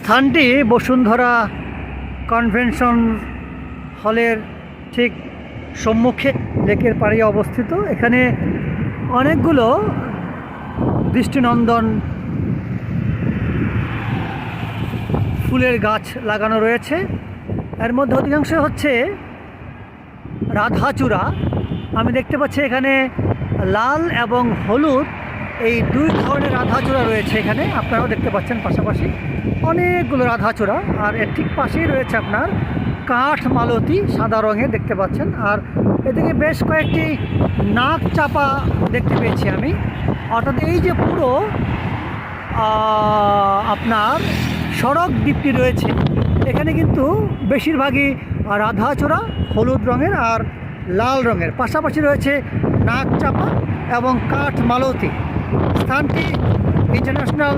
স্থানটি বসুন্ধরা কনভেনশন হলের ঠিক সম্মুখে লেকের পাড়ে অবস্থিত। এখানে অনেকগুলো দৃষ্টিনন্দন ফুলের গাছ লাগানো রয়েছে। এর মধ্যে অধিকাংশ হচ্ছে রাধাচূড়া। আমি দেখতে পাচ্ছি এখানে লাল এবং হলুদ এই দুই ধরনের রাধাচূড়া রয়েছে। এখানে আপনারাও দেখতে পাচ্ছেন পাশাপাশি অনেকগুলো রাধাচূড়া। আর এর ঠিক পাশেই রয়েছে আপনার কাঠ মালতী সাদা রঙের দেখতে পাচ্ছেন। আর এদিকে বেশ কয়েকটি নাক চাপা দেখতে পেয়েছি আমি। অর্থাৎ এই যে পুরো আপনার সড়ক দ্বীপটি রয়েছে, এখানে কিন্তু বেশিরভাগই রাধাচূড়া হলুদ রঙের আর লাল রঙের, পাশাপাশি রয়েছে নাক চাপা এবং কাঠ মালতী। স্থানটি ইন্টারন্যাশনাল